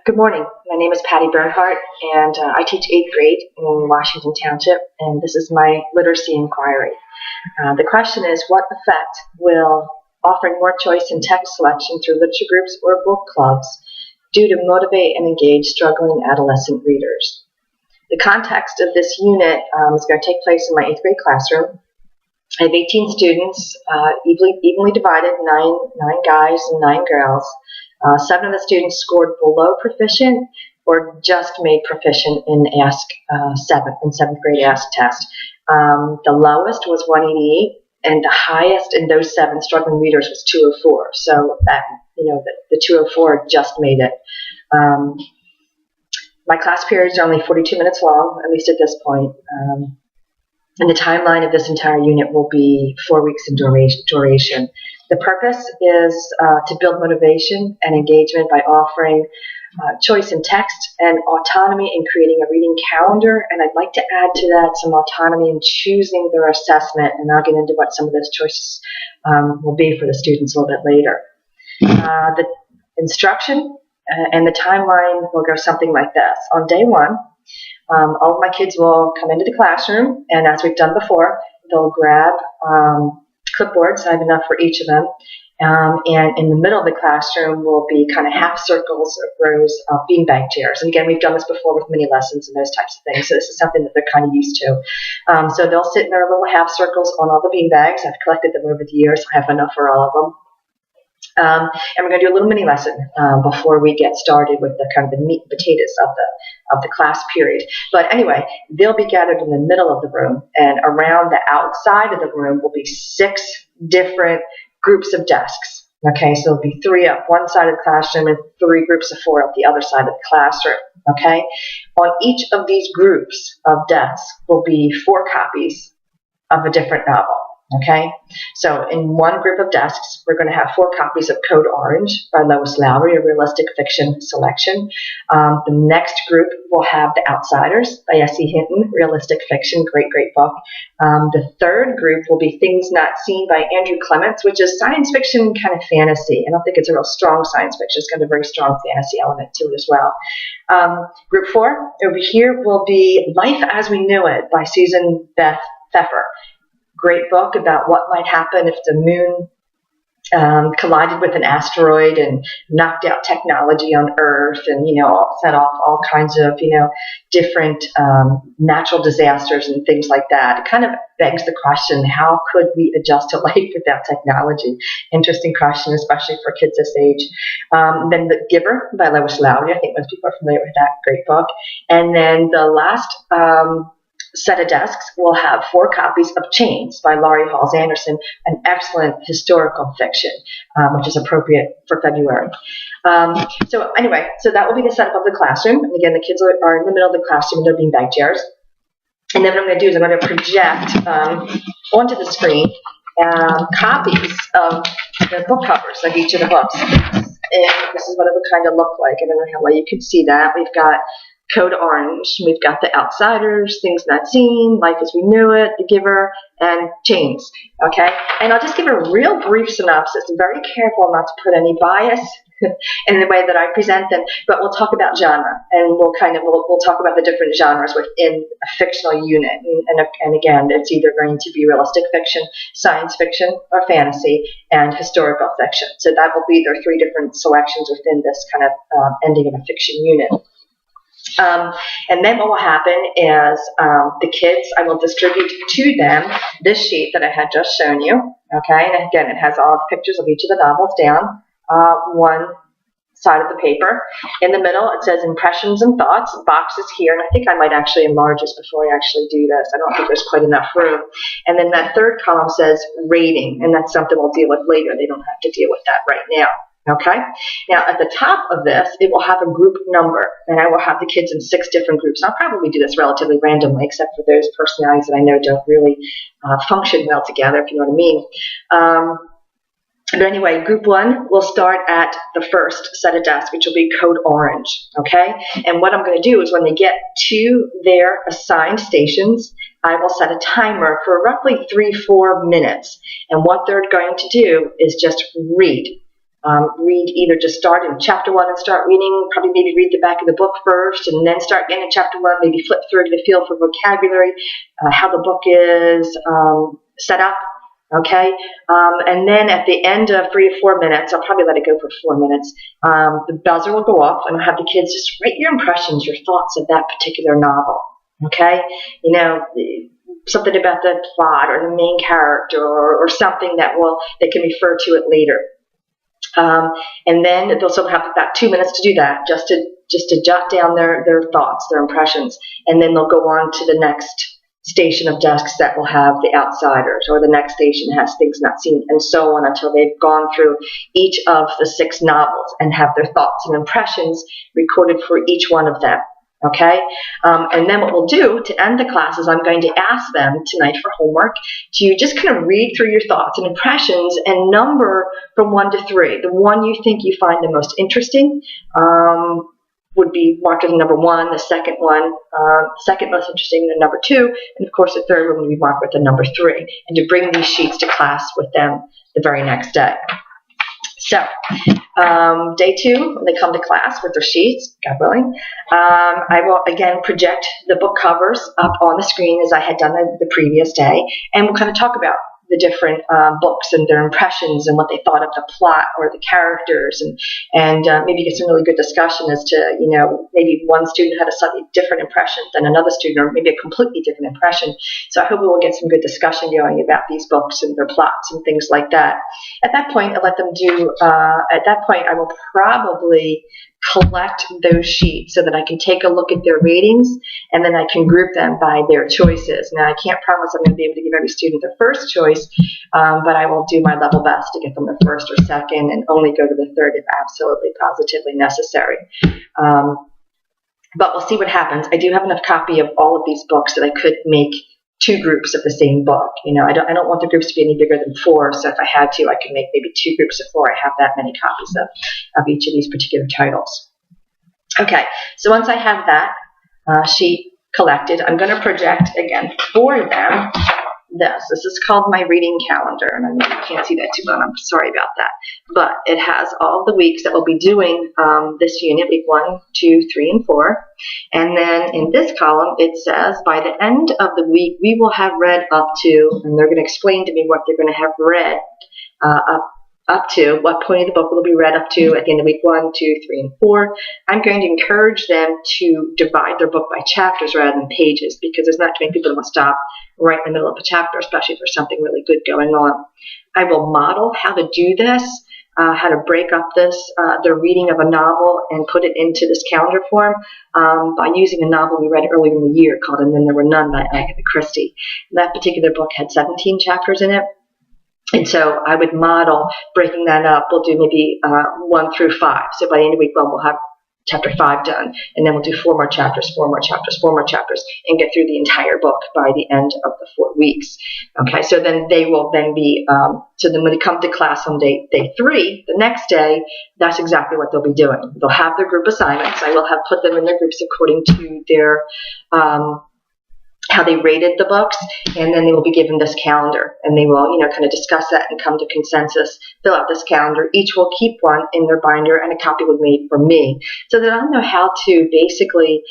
Good morning. My name is Patty Bernhardt, and I teach 8th grade in Washington Township, and this is my literacy inquiry. The question is, what effect will offering more choice in text selection through literature groups or book clubs do to motivate and engage struggling adolescent readers? The context of this unit is going to take place in my 8th grade classroom. I have 18 students, evenly divided, nine guys and 9 girls. 7 of the students scored below proficient or just made proficient in Ask 7th grade Ask test. The lowest was 188, and the highest in those 7 struggling readers was 204. So that the 204 just made it. My class periods are only 42 minutes long, at least at this point. And the timeline of this entire unit will be 4 weeks in duration. The purpose is to build motivation and engagement by offering choice in text and autonomy in creating a reading calendar. And I'd like to add to that some autonomy in choosing their assessment, and I'll get into what some of those choices will be for the students a little bit later. The instruction and the timeline will go something like this. On day 1, all of my kids will come into the classroom, and as we've done before, they'll grab clipboards. I have enough for each of them. And in the middle of the classroom will be kind of half circles of rows of beanbag chairs. And again, we've done this before with mini lessons and those types of things. So this is something that they're kind of used to. So they'll sit in their little half circles on all the beanbags. I've collected them over the years. I have enough for all of them. And we're going to do a little mini lesson before we get started with the kind of the meat and potatoes of the class period. But anyway, they'll be gathered in the middle of the room, and around the outside of the room will be 6 different groups of desks. Okay, so there'll be 3 up one side of the classroom and 3 groups of 4 up the other side of the classroom. Okay, on each of these groups of desks will be 4 copies of a different novel. Okay, so in one group of desks, we're going to have 4 copies of Code Orange by Lois Lowry, a realistic fiction selection. The next group will have The Outsiders by S.E. Hinton, realistic fiction, great book. The third group will be Things Not Seen by Andrew Clements, which is science fiction, kind of fantasy. I don't think it's a real strong science fiction. It's got a very strong fantasy element to it as well. Group 4 over here will be Life as We Knew It by Susan Beth Pfeffer. Great book about what might happen if the moon collided with an asteroid and knocked out technology on Earth, and set off all kinds of different natural disasters and things like that. It kind of begs the question: how could we adjust to life without technology? Interesting question, especially for kids this age. Then The Giver by Lois Lowry. I think most people are familiar with that great book. And then the last set of desks will have 4 copies of Chains by Laurie Halls Anderson, an excellent historical fiction, which is appropriate for February. So that will be the setup of the classroom. And again, the kids are in the middle of the classroom in their beanbag chairs. And then what I'm going to do is I'm going to project onto the screen copies of the book covers of each of the books. And this is what it would kind of look like. I don't know how well you can see that. We've got Code Orange, we've got The Outsiders, Things Not Seen, Life as We Knew It, The Giver, and Chains. Okay, and I'll just give a real brief synopsis. I'm very careful not to put any bias in the way that I present them, but we'll talk about genre, and we'll talk about the different genres within a fictional unit. And again, it's either going to be realistic fiction, science fiction, or fantasy, and historical fiction. So that will be their 3 different selections within this kind of ending of a fiction unit. And then what will happen is the kids, I will distribute to them this sheet that I had just shown you. Okay, and again, it has all the pictures of each of the novels down one side of the paper. In the middle, it says Impressions and Thoughts, boxes here, and I think I might actually enlarge this before I actually do this. I don't think there's quite enough room. And then that third column says Rating, and that's something we'll deal with later. They don't have to deal with that right now. Okay, now at the top of this, it will have a group number, and I will have the kids in 6 different groups. I'll probably do this relatively randomly, except for those personalities that I know don't really function well together, if you know what I mean. But anyway, group 1 will start at the first set of desks, which will be Code Orange, okay? And what I'm going to do is when they get to their assigned stations, I will set a timer for roughly 3-4 minutes. And what they're going to do is just read. read, either just start in chapter 1 and start reading, probably maybe read the back of the book first and then start getting to chapter 1, maybe flip through to the feel for vocabulary, how the book is set up. Okay, and then at the end of 3 to 4 minutes, I'll probably let it go for 4 minutes, the buzzer will go off and I'll have the kids just write your impressions, your thoughts of that particular novel. Okay, something about the plot or the main character or something that they can refer to it later. And then they'll still have about 2 minutes to do that, just to jot down their thoughts, their impressions, and then they'll go on to the next station of desks that will have The Outsiders, or the next station has Things Not Seen, and so on until they've gone through each of the 6 novels and have their thoughts and impressions recorded for each one of them. Okay, and then what we'll do to end the class is I'm going to ask them tonight for homework to just kind of read through your thoughts and impressions and number from 1 to 3. The one you think you find the most interesting would be marked as number 1, the second one, second most interesting, the number 2, and of course the third one would be marked with the number 3, and to bring these sheets to class with them the very next day. So, day 2, when they come to class with their sheets, God willing, I will again project the book covers up on the screen as I had done the previous day, and we'll kind of talk about the different books and their impressions and what they thought of the plot or the characters, and maybe get some really good discussion as to, maybe one student had a slightly different impression than another student, or maybe a completely different impression. So I hope we will get some good discussion going about these books and their plots and things like that. At that point, I will probably collect those sheets so that I can take a look at their ratings, and then I can group them by their choices. Now, I can't promise I'm going to be able to give every student their first choice, but I will do my level best to get them their first or second, and only go to the third if absolutely positively necessary. But we'll see what happens. I do have enough copy of all of these books that I could make 2 groups of the same book. I don't want the groups to be any bigger than 4, so if I had to, I could make maybe 2 groups of 4. I have that many copies of each of these particular titles. Okay, so once I have that sheet collected, I'm going to project again for them this is called my reading calendar, and I know you can't see that too well, I'm sorry about that, but it has all the weeks that we'll be doing this unit, week 1, 2, 3, and 4, and then in this column it says by the end of the week we will have read up to, and they're going to explain to me what they're going to have read up to, what point of the book will be read up to at the end of week 1, 2, 3, and 4. I'm going to encourage them to divide their book by chapters rather than pages, because there's not too many people that will stop right in the middle of a chapter, especially if there's something really good going on. I will model how to do this, how to break up the reading of a novel and put it into this calendar form by using a novel we read earlier in the year called And Then There Were None by Agatha Christie. That particular book had 17 chapters in it. And so I would model breaking that up. We'll do maybe 1 through 5. So by the end of week 1, we'll have chapter 5 done. And then we'll do 4 more chapters, 4 more chapters, 4 more chapters, and get through the entire book by the end of the 4 weeks. Okay, so then they will then be, so then when they come to class on day 3, the next day, that's exactly what they'll be doing. They'll have their group assignments. I will have put them in their groups according to their how they rated the books, and then they will be given this calendar, and they will, kind of discuss that and come to consensus, fill out this calendar. Each will keep one in their binder, and a copy will be made for me, so that I'll know how to basically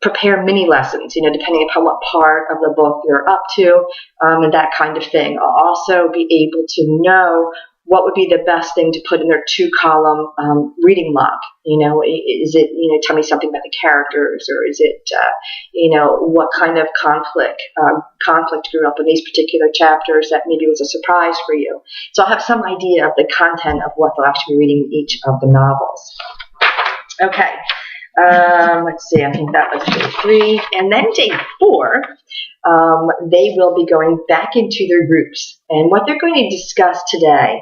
prepare mini lessons, depending upon what part of the book you're up to, and that kind of thing. I'll also be able to know what would be the best thing to put in their 2-column reading log. Is it, tell me something about the characters, or is it, what kind of conflict grew up in these particular chapters that maybe was a surprise for you. So I'll have some idea of the content of what they'll actually be reading in each of the novels. Okay, let's see, I think that was day 3. And then day 4, they will be going back into their groups. And what they're going to discuss today,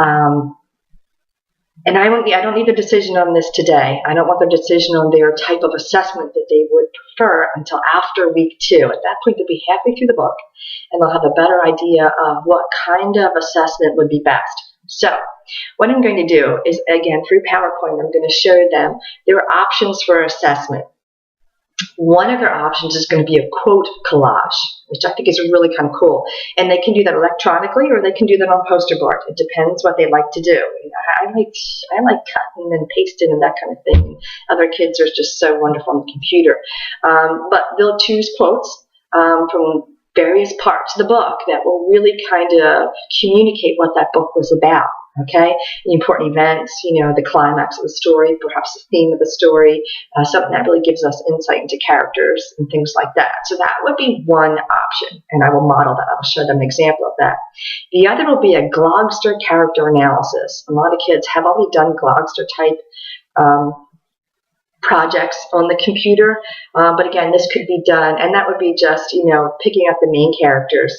and I don't need their decision on this today. I don't want their decision on their type of assessment that they would prefer until after week 2. At that point, they'll be halfway through the book, and they'll have a better idea of what kind of assessment would be best. So what I'm going to do is, again, through PowerPoint, I'm going to show them there are options for assessment. One of their options is going to be a quote collage, which I think is really kind of cool. And they can do that electronically, or they can do that on poster board. It depends what they like to do. I like cutting and pasting and that kind of thing. Other kids are just so wonderful on the computer. But they'll choose quotes from various parts of the book that will really kind of communicate what that book was about. Okay, the important events, the climax of the story, perhaps the theme of the story, something that really gives us insight into characters and things like that. So that would be one option, and I will model that. I will show them an example of that. The other will be a Glogster character analysis. A lot of kids have already done Glogster type projects on the computer, but again, this could be done, and that would be just, picking up the main characters,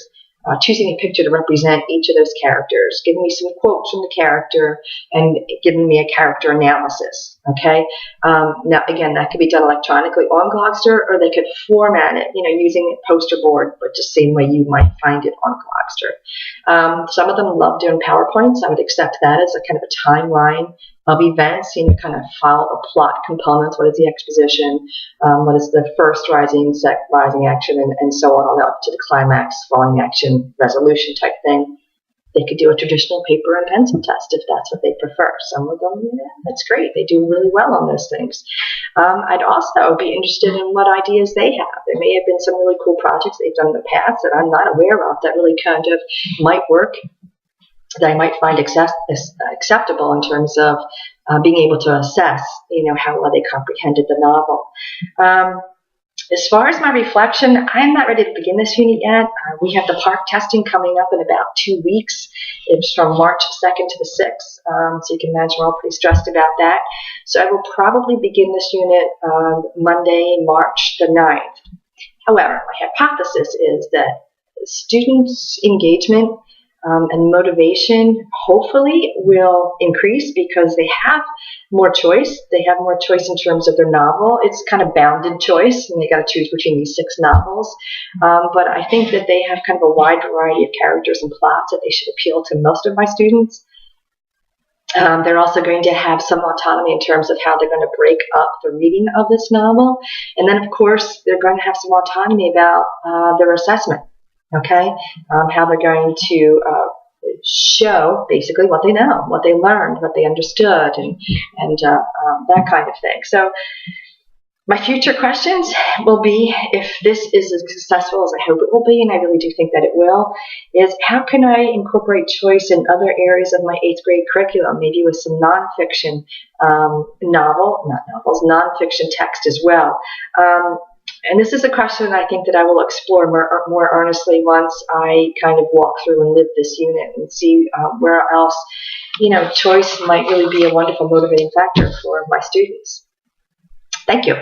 choosing a picture to represent each of those characters, giving me some quotes from the character, and giving me a character analysis. Okay. Now, again, that could be done electronically on Glogster, or they could format it, using a poster board, but just the same way you might find it on Glogster. Some of them love doing PowerPoints. I would accept that as a kind of a timeline of events, kind of follow the plot components. What is the exposition? What is the first rising action, and so on up to the climax, falling action, resolution type thing. They could do a traditional paper and pencil test if that's what they prefer. Some of them, that's great. They do really well on those things. I'd also be interested in what ideas they have. There may have been some really cool projects they've done in the past that I'm not aware of that really kind of might work, that I might find acceptable in terms of being able to assess, how well they comprehended the novel. As far as my reflection, I'm not ready to begin this unit yet. We have the PARCC testing coming up in about 2 weeks. It's from March 2nd to the 6th, so you can imagine we're all pretty stressed about that. So I will probably begin this unit Monday, March the 9th. However, my hypothesis is that students' engagement and motivation hopefully will increase because they have more choice. They have more choice in terms of their novel. It's kind of bounded choice, and they got to choose between these 6 novels. But I think that they have kind of a wide variety of characters and plots that they should appeal to most of my students. They're also going to have some autonomy in terms of how they're going to break up the reading of this novel. And then, of course, they're going to have some autonomy about their assessment. Okay, how they're going to show basically what they know, what they learned, what they understood, and that kind of thing. So my future questions will be, if this is as successful as I hope it will be, and I really do think that it will, is how can I incorporate choice in other areas of my 8th grade curriculum, maybe with some nonfiction nonfiction text as well. And this is a question I think that I will explore more earnestly once I kind of walk through and live this unit and see where else, choice might really be a wonderful motivating factor for my students. Thank you.